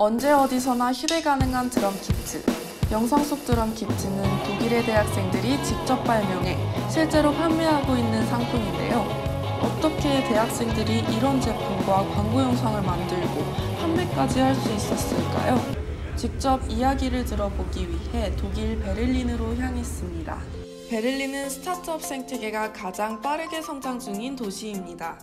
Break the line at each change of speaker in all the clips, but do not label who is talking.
언제 어디서나 휴대 가능한 드럼 키트. 영상 속 드럼 키트는 독일의 대학생들이 직접 발명해 실제로 판매하고 있는 상품인데요. 어떻게 대학생들이 이런 제품과 광고 영상을 만들고 판매까지 할 수 있었을까요? 직접 이야기를 들어보기 위해 독일 베를린으로 향했습니다. 베를린은 스타트업 생태계가 가장 빠르게 성장 중인 도시입니다.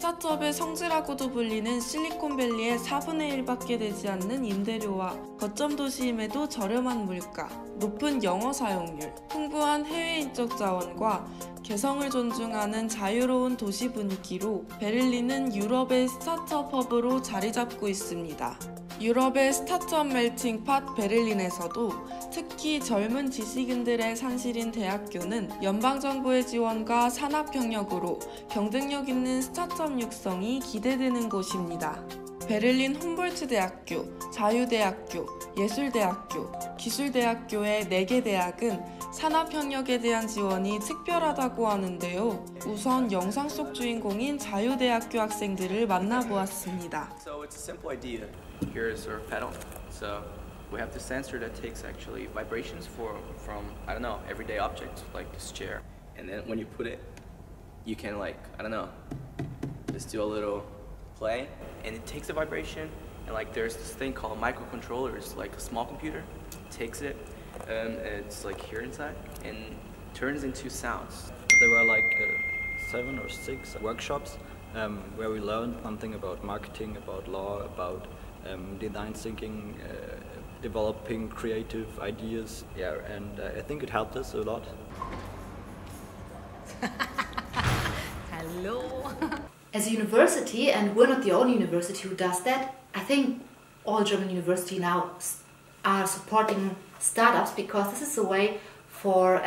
스타트업의 성지라고도 불리는 실리콘밸리의 4분의 1밖에 되지 않는 임대료와 거점 도시임에도 저렴한 물가, 높은 영어 사용률, 풍부한 해외 인적 자원과 개성을 존중하는 자유로운 도시 분위기로 베를린은 유럽의 스타트업 허브로 자리 잡고 있습니다. 유럽의 스타트업 멜팅팟 베를린에서도 특히 젊은 지식인들의 산실인 대학교는 연방정부의 지원과 산업협력으로 경쟁력 있는 스타트업 육성이 기대되는 곳입니다. 베를린 훔볼트 대학교, 자유대학교, 예술대학교, 기술대학교의 4개 대학은 산업협력에 대한 지원이 특별하다고 하는데요. 우선 영상 속 주인공인 자유대학교 학생들을 만나보았습니다.
So it's a simple idea. Here's our pedal. So we have the sensor that takes actually vibrations from I don't know, everyday objects like this chair. And then when you put it, you can like, I don't know, just do a little play and it takes the vibration and like there's this thing called microcontrollers, like a small computer, takes it and it's like here inside and turns into sounds.
There were like 7 or 6 workshops where we learned something about marketing, about law, about design thinking, developing creative ideas. Yeah, and I think it helped us a lot.
Hello. As a university, and we're not the only university who does that, I think all German universities now are supporting startups because this is a way for,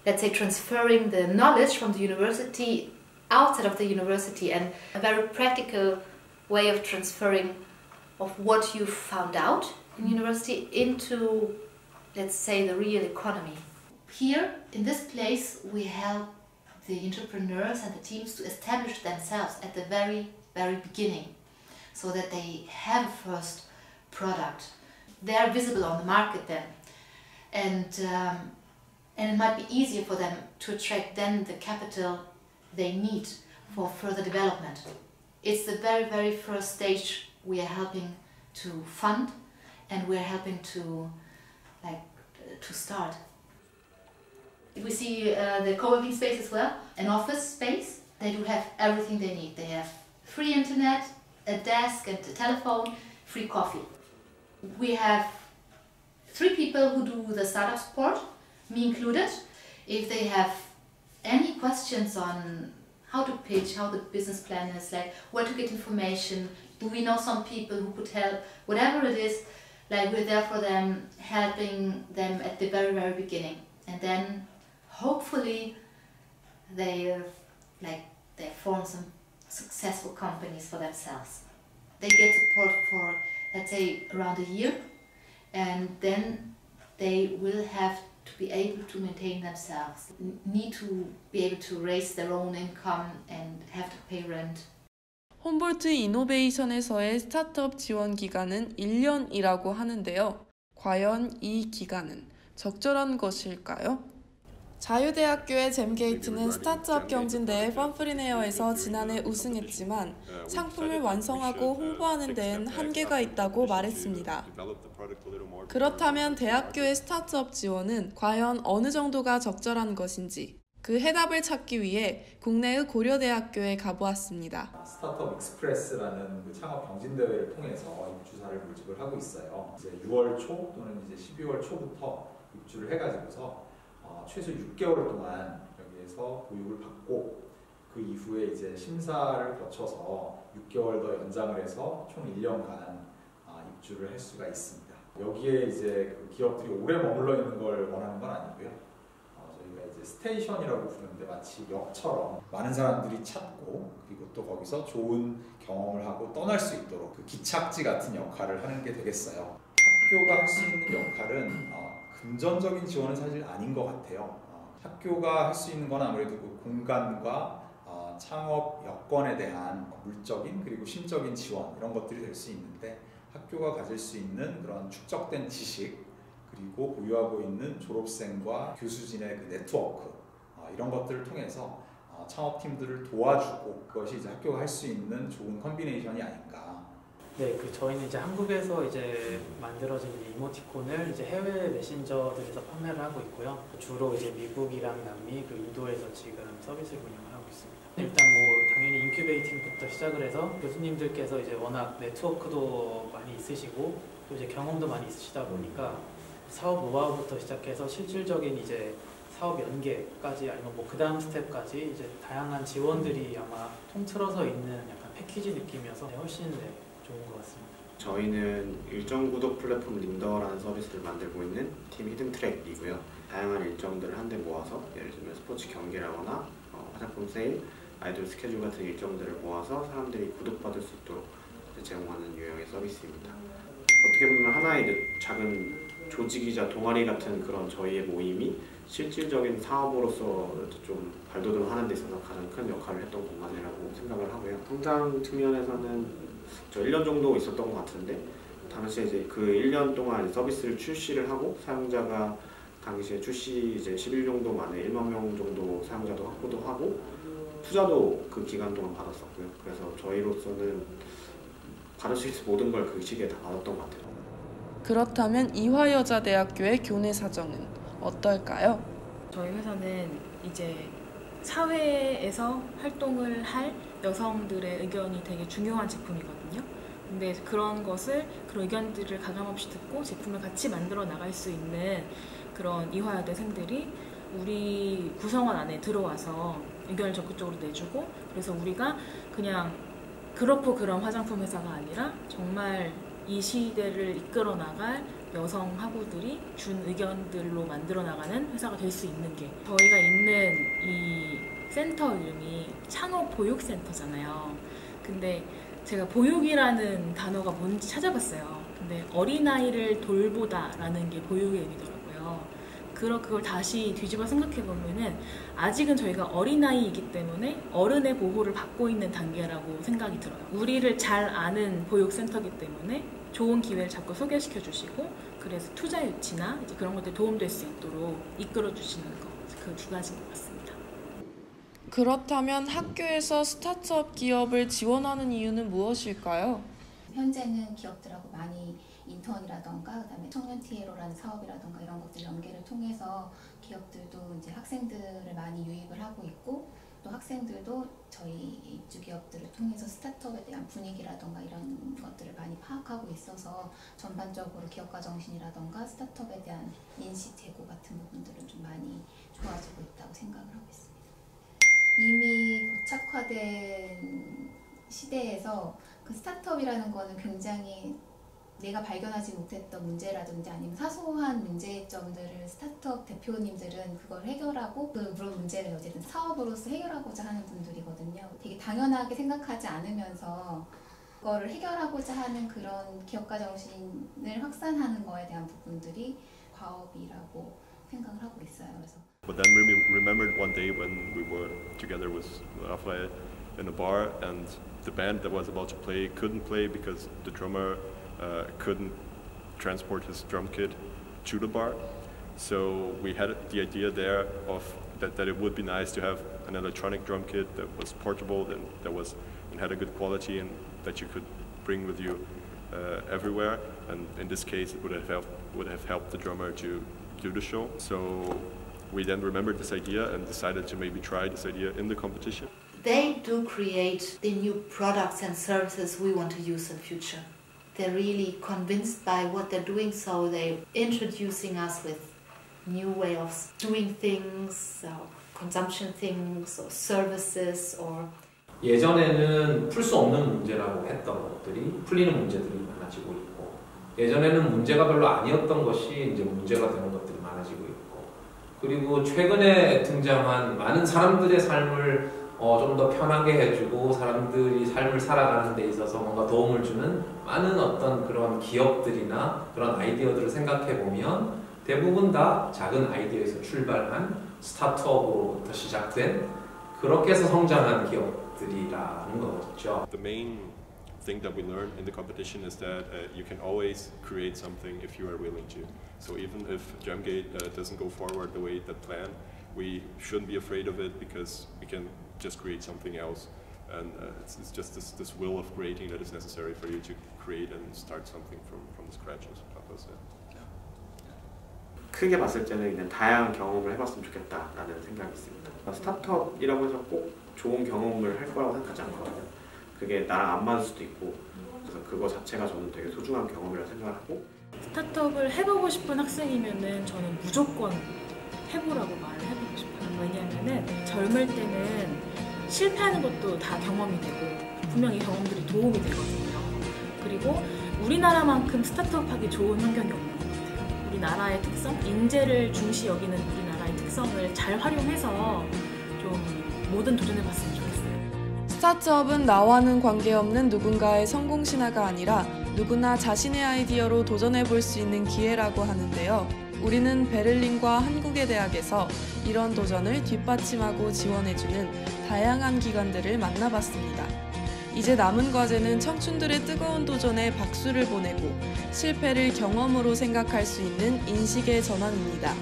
let's say, transferring the knowledge from the university outside of the university and a very practical way of transferring of what you found out in university into, let's say, the real economy. Here, in this place, we help the entrepreneurs and the teams to establish themselves at the very, very beginning so that they have a first product. They are visible on the market then. And it might be easier for them to attract then the capital they need for further development. It's the very, very first stage we are helping to fund and we're helping to start. We see the co-working space as well, an office space. They do have everything they need. They have free internet, a desk and a telephone, free coffee. We have 3 people who do the startup support, me included. If they have any questions on how to pitch, how the business plan is, like where to get information, do we know some people who could help, whatever it is, like we're there for them, helping them at the very, very beginning. And then hopefully they form some successful companies for themselves. They get support for, let's say, around a year, and then they will have to be able to maintain themselves, need to be able to raise their own income and have to pay rent.
홈볼트 이노베이션에서의 스타트업 지원 기간은 1년이라고 하는데요. 과연 이 기간은 적절한 것일까요? 자유대학교의 잼게이트는 스타트업 경진대회 펀프리네어에서 지난해 우승했지만 상품을 완성하고 홍보하는 데엔 한계가 있다고 말했습니다. 그렇다면 대학교의 스타트업 지원은 과연 어느 정도가 적절한 것인지 그 해답을 찾기 위해 국내의 고려대학교에 가보았습니다.
스타트업 익스프레스라는 그 창업 경진대회를 통해서 입주사를 모집을 하고 있어요. 이제 6월 초 또는 이제 12월 초부터 입주를 해가지고서 최소 6개월 동안 여기에서 교육을 받고 그 이후에 이제 심사를 거쳐서 6개월 더 연장을 해서 총 1년간 입주를 할 수가 있습니다. 여기에 이제 그 기업들이 오래 머물러 있는 걸 원하는 건 아니고요. 저희가 이제 스테이션이라고 부르는데 마치 역처럼 많은 사람들이 찾고 그리고 또 거기서 좋은 경험을 하고 떠날 수 있도록 그 기착지 같은 역할을 하는 게 되겠어요. 학교가 할 수 있는 역할은 금전적인 지원은 사실 아닌 것 같아요. 학교가 할 수 있는 건 아무래도 그 공간과 창업 여건에 대한 물적인 그리고 심적인 지원 이런 것들이 될 수 있는데 학교가 가질 수 있는 그런 축적된 지식 그리고 보유하고 있는 졸업생과 교수진의 그 네트워크 이런 것들을 통해서 창업팀들을 도와주고 그것이 이제 학교가 할 수 있는 좋은 컨비네이션이 아닌가.
네, 저희는 이제 한국에서 이제 만들어진 이모티콘을 이제 해외 메신저들에서 판매를 하고 있고요. 주로 이제 미국이랑 남미 그리고 인도에서 지금 서비스를 운영을 하고 있습니다. 일단 당연히 인큐베이팅부터 시작을 해서 교수님들께서 이제 워낙 네트워크도 많이 있으시고 또 이제 경험도 많이 있으시다 보니까 사업 노하우부터 시작해서 실질적인 이제 사업 연계까지 아니면 그 다음 스텝까지 이제 다양한 지원들이 아마 통틀어서 있는 약간 패키지 느낌이어서 훨씬 좋은 것 같습니다.
저희는 일정 구독 플랫폼 린더라는 서비스를 만들고 있는 팀 히든트랙이고요. 다양한 일정들을 한데 모아서 예를 들면 스포츠 경기라거나 화장품 세일, 아이돌 스케줄 같은 일정들을 모아서 사람들이 구독받을 수 있도록 제공하는 유형의 서비스입니다. 어떻게 보면 하나의 작은 조직이자 동아리 같은 그런 저희의 모임이 실질적인 사업으로서 좀 발돋움하는 데 있어서 가장 큰 역할을 했던 공간이라고 생각을 하고요. 성장 측면에서는 저 1년 정도 있었던 것 같은데 당시에 이제 그 1년 동안 서비스를 출시를 하고 사용자가 당시에 출시 이제 10일 정도 만에 1만 명 정도 사용자도 확보도 하고 투자도 그 기간 동안 받았었고요. 그래서 저희로서는 받을 수 있는 모든 걸 그 시기에 다 받았던 것 같아요.
그렇다면 이화여자대학교의 교내 사정은 어떨까요?
저희 회사는 이제 사회에서 활동을 할 여성들의 의견이 되게 중요한 제품이거든요. 근데 그런 의견들을 가감없이 듣고 제품을 같이 만들어 나갈 수 있는 그런 이화여대생들이 우리 구성원 안에 들어와서 의견을 적극적으로 내주고, 그래서 우리가 그냥 그렇고 그런 화장품 회사가 아니라 정말 이 시대를 이끌어 나갈 여성 학우들이 준 의견들로 만들어 나가는 회사가 될 수 있는 게, 저희가 있는 이 센터 이름이 창업보육센터잖아요. 근데 제가 보육이라는 단어가 뭔지 찾아봤어요. 근데 어린아이를 돌보다라는 게 보육의 의미더라고요. 그걸 다시 뒤집어 생각해보면은 아직은 저희가 어린아이이기 때문에 어른의 보호를 받고 있는 단계라고 생각이 들어요. 우리를 잘 아는 보육센터이기 때문에 좋은 기회를 자꾸 소개시켜 주시고, 그래서 투자 유치나 이제 그런 것들이 도움될 수 있도록 이끌어 주시는 거, 그 두 가지인 것 같습니다.
그렇다면 학교에서 스타트업 기업을 지원하는 이유는 무엇일까요?
현재는 기업들하고 많이 인턴이라던가 그다음에 청년 TLO라는 사업이라던가 이런 것들 연계를 통해서 기업들도 이제 학생들을 많이 유입을 하고 있고, 또 학생들도 저희 입주 기업들을 통해서 스타트업에 대한 분위기라던가 이런 것들을 많이 파악하고 있어서 전반적으로 기업가 정신이라던가 스타트업에 대한 인식 제고 같은 부분들은 좀 많이 좋아지고 있다고 생각을 하고 있습니다. 이미 고착화된 시대에서 그 스타트업이라는 거는 굉장히 내가 발견하지 못했던 문제라든지 아니면 사소한 문제점들을 스타트업 대표님들은 그걸 해결하고 그런 문제를 어쨌든 사업으로서 해결하고자 하는 분들이거든요. 되게 당연하게 생각하지 않으면서 그거를 해결하고자 하는 그런 기업가 정신을 확산하는 거에 대한 부분들이 과업이라고 생각을 하고 있어요. 그래서
But then we remembered one day when we were together with Rafael in a bar and the band that was about to play couldn't play because the drummer couldn't transport his drum kit to the bar. So we had the idea there of that it would be nice to have an electronic drum kit that was portable, and had a good quality, and that you could bring with you everywhere. And in this case, it would have helped the drummer to do the show. So we then remembered this idea and decided to maybe try this idea in the competition.
They do create the new products and services we want to use in future. They're really convinced by what they're doing, so they're introducing us with new way of doing things, or consumption things, or services, or
예전에는 풀 수 없는 문제라고 했던 것들이 풀리는 문제들이 많아지고 있고, 예전에는 문제가 별로 아니었던 것이 이제 문제가 되는 것들이 많아지고 있고, 그리고 최근에 등장한 많은 사람들의 삶을 좀 더 편하게 해주고 사람들이 삶을 살아가는 데 있어서 뭔가 도움을 주는 많은 어떤 그런 기업들이나 그런 아이디어들을 생각해 보면 대부분 다 작은 아이디어에서 출발한 스타트업으로부터 시작된, 그렇게 해서 성장한 기업들이라는 거죠.
The main thing that we learn in the competition is that you can always create something if you are willing to. So even if Gemgate doesn't go forward the way that planned, we shouldn't be afraid of it because we can just create something else. And it's just this will of creating that is necessary for you to create and start something from scratch, as Papa said.
크게 봤을 때는 그냥 다양한 경험을 해봤으면 좋겠다라는 생각이 있습니다. 스타트업이라고 해서 꼭 좋은 경험을 할 거라고 생각하지 않거든요. 그게 나랑 안 맞을 수도 있고, 그래서 그거 자체가 저는 되게 소중한 경험이라고 생각을 하고.
스타트업을 해보고 싶은 학생이면은 저는 무조건 해보라고 말을 해보고 싶어요. 왜냐하면은 젊을 때는 실패하는 것도 다 경험이 되고 분명히 경험들이 도움이 되거든요. 그리고 우리나라만큼 스타트업하기 좋은 환경이 없는 것 같아요. 우리나라의 특성, 인재를 중시 여기는 우리나라의 특성을 잘 활용해서 좀 모든 도전해봤으면 좋겠어요.
스타트업은 나와는 관계없는 누군가의 성공 신화가 아니라 누구나 자신의 아이디어로 도전해볼 수 있는 기회라고 하는데요. 우리는 베를린과 한국의 대학에서 이런 도전을 뒷받침하고 지원해주는 다양한 기관들을 만나봤습니다. 이제 남은 과제는 청춘들의 뜨거운 도전에 박수를 보내고 실패를 경험으로 생각할 수 있는 인식의 전환입니다.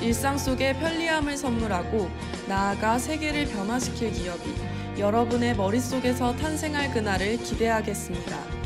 일상 속의 편리함을 선물하고 나아가 세계를 변화시킬 기업이 여러분의 머릿속에서 탄생할 그날을 기대하겠습니다.